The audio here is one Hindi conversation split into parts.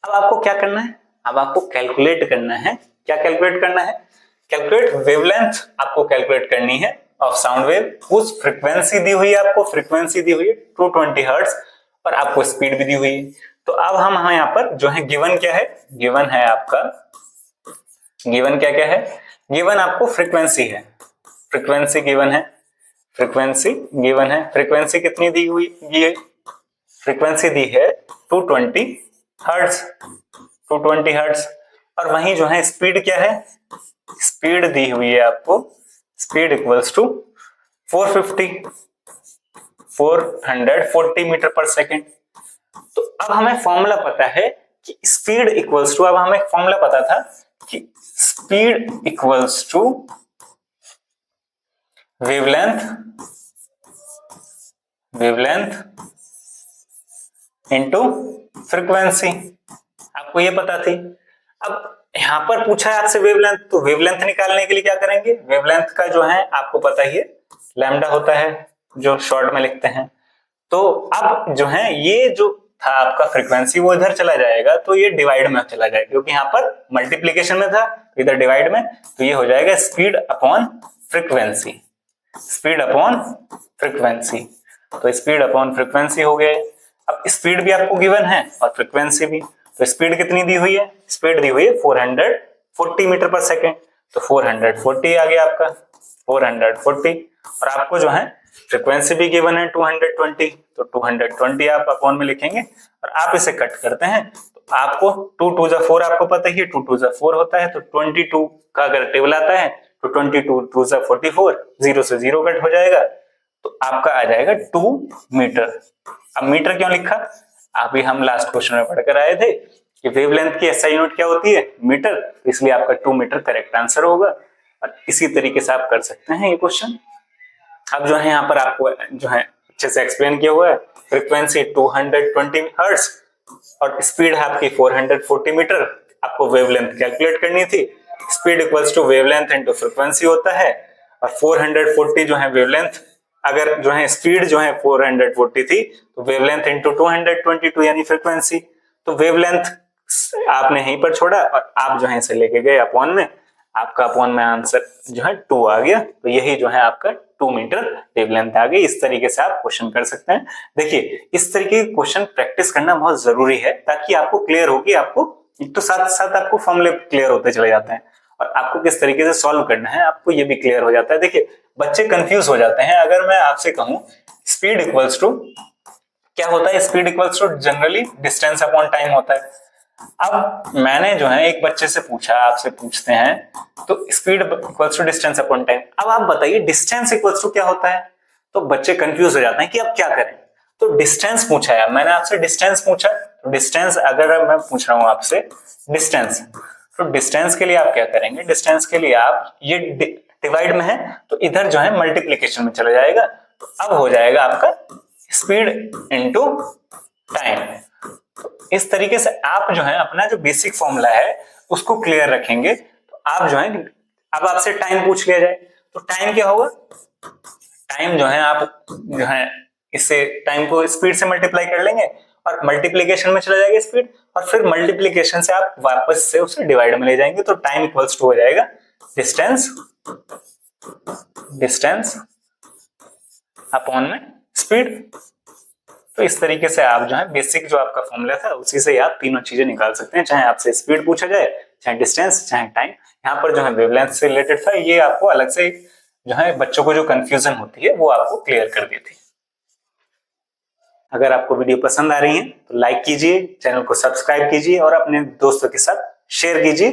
अब आपको क्या करना है, अब आपको कैलकुलेट करना है। क्या कैलकुलेट करना है? कैलकुलेट वेवलेंथ आपको कैलकुलेट करनी है ऑफ साउंड वेव। उस फ्रीक्वेंसी दी हुई है, आपको फ्रीक्वेंसी दी हुई है 220 हर्ट्ज और आपको स्पीड भी दी हुई है। तो अब हम यहाँ पर जो है गिवन क्या है, गिवन है आपका, गिवन क्या क्या है, गिवन आपको फ्रीक्वेंसी है, फ्रीक्वेंसी गिवन है, फ्रीक्वेंसी गिवन है। फ्रीक्वेंसी कितनी दी हुई है? फ्रीक्वेंसी दी है 220 हर्ट्ज, 220 हर्ट्ज। और वहीं जो है स्पीड क्या है, स्पीड दी हुई है आपको, स्पीड इक्वल्स टू 440 मीटर पर सेकेंड। तो अब हमें फॉर्मूला पता है कि स्पीड इक्वल्स टू, अब हमें फॉर्मूला पता था कि speed equals to wavelength, wavelength into frequency, आपको ये पता थी। अब यहां पर पूछा है आपसे वेवलेंथ, तो वेवलेंथ निकालने के लिए क्या करेंगे, वेवलेंथ का जो है आपको पता ही है लैम्डा होता है, जो शॉर्ट में लिखते हैं। तो अब जो है ये जो था आपका फ्रीक्वेंसी वो इधर चला जाएगा, तो ये डिवाइड में चला जाएगा, क्योंकि यहाँ पर मल्टीप्लीकेशन में था, इधर डिवाइड में, तो ये हो जाएगा speed upon frequency, speed upon frequency. तो स्पीड अपॉन फ्रीक्वेंसी हो गए। अब स्पीड भी आपको गिवन है और फ्रीक्वेंसी भी। तो स्पीड कितनी दी हुई है, स्पीड दी हुई है 440 मीटर पर सेकेंड, तो 440 आ गया आपका, 440। और आपको जो है फ्रीक्वेंसी भी गिवन है 220, तो 220 आप अपॉन में लिखेंगे और आप इसे कट करते हैं तो आपको 2 2 जा 4, आपको पता ही है 2 2 जा 4 होता है, तो 22 का अगर टेबल आता है तो 22 2 जा 44, 0 से 0 कट हो जाएगा, तो आपका आ जाएगा 2 मीटर। अब मीटर क्यों लिखा, अभी हम लास्ट क्वेश्चन में पढ़कर आए थे कि वेवलेंथ की एसआई यूनिट क्या होती है, मीटर, तो इसलिए आपका 2 मीटर करेक्ट आंसर होगा। और इसी तरीके से आप कर सकते हैं ये क्वेश्चन। अब जो है यहाँ पर आपको जो है अच्छे से एक्सप्लेन किया हुआ है, फ्रीक्वेंसी 220 हर्ट्ज और स्पीड है आपकी 440 मीटर, आपको वेवलेंथ कैलकुलेट करनी थी। Speed equals to wavelength into frequency होता है, और 440 जो है वेवलेंथ, अगर जो है स्पीड जो है 440 थी तो वेवलेंथ इनटू 222 यानी फ्रीक्वेंसी, तो वेवलेंथ आपने यहीं पर छोड़ा और आप जो है इसे लेके गए अपॉन में, आपका अपॉन में आंसर जो है 2 आ गया, तो यही जो है आपका 2 मीटर वेवलेंथ आ गई। इस तरीके से आप क्वेश्चन कर सकते हैं। देखिए इस तरीके के क्वेश्चन प्रैक्टिस करना बहुत जरूरी है, ताकि आपको क्लियर हो कि आपको तो साथ साथ आपको फॉर्मूले क्लियर होते चले जाते हैं और आपको किस तरीके से सॉल्व करना है आपको ये भी क्लियर हो जाता है। देखिए बच्चे कंफ्यूज हो जाते हैं। अगर मैं आपसे कहूं स्पीड इक्वल्स टू क्या होता है, speed equals to generally distance upon time होता है। अब मैंने जो है एक बच्चे से पूछा, आपसे पूछते हैं, तो speed equals to distance upon time, अब आप बताइए डिस्टेंस इक्वल्स टू क्या होता है। तो बच्चे कंफ्यूज हो जाते हैं कि अब क्या करें। तो डिस्टेंस पूछा है, मैंने आपसे डिस्टेंस पूछा, तो डिस्टेंस अगर मैं पूछ रहा हूं आपसे डिस्टेंस, तो डिस्टेंस के लिए आप क्या करेंगे, डिस्टेंस के लिए आप ये डिवाइड में है तो इधर जो है मल्टीप्लीकेशन में चला जाएगा, तो अब हो जाएगा आपका स्पीड इनटू टाइम। इस तरीके से आप जो है अपना जो बेसिक फॉर्मूला है उसको क्लियर रखेंगे। तो आप जो है, अब आपसे टाइम पूछ लिया जाए तो टाइम क्या होगा, टाइम जो है आप जो है इससे टाइम को स्पीड से मल्टीप्लाई कर लेंगे और मल्टीप्लीकेशन में चला जाएगा स्पीड, और फिर मल्टीप्लीकेशन से आप वापस से उसे डिवाइड में ले जाएंगे, तो टाइम इक्वल्स टू हो जाएगा डिस्टेंस, डिस्टेंस अपॉन में स्पीड। तो इस तरीके से आप जो है बेसिक जो आपका फॉर्मूला था उसी से आप तीनों चीजें निकाल सकते हैं, चाहे आपसे स्पीड पूछा जाए, चाहे डिस्टेंस, चाहे टाइम। यहाँ पर जो है वेवलेंथ से रिलेटेड था, ये आपको अलग से जो है बच्चों को जो कंफ्यूजन होती है वो आपको क्लियर कर दी थी। अगर आपको वीडियो पसंद आ रही है तो लाइक कीजिए, चैनल को सब्सक्राइब कीजिए और अपने दोस्तों के साथ शेयर कीजिए,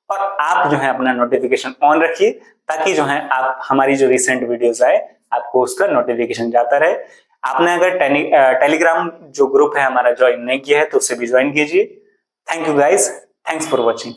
और आप जो है अपना नोटिफिकेशन ऑन रखिए, ताकि जो है आप हमारी जो रिसेंट वीडियोस आए आपको उसका नोटिफिकेशन जाता रहे। आपने अगर टेलीग्राम जो ग्रुप है हमारा ज्वाइन नहीं किया है तो उसे भी ज्वाइन कीजिए। Thank you guys, thanks for watching.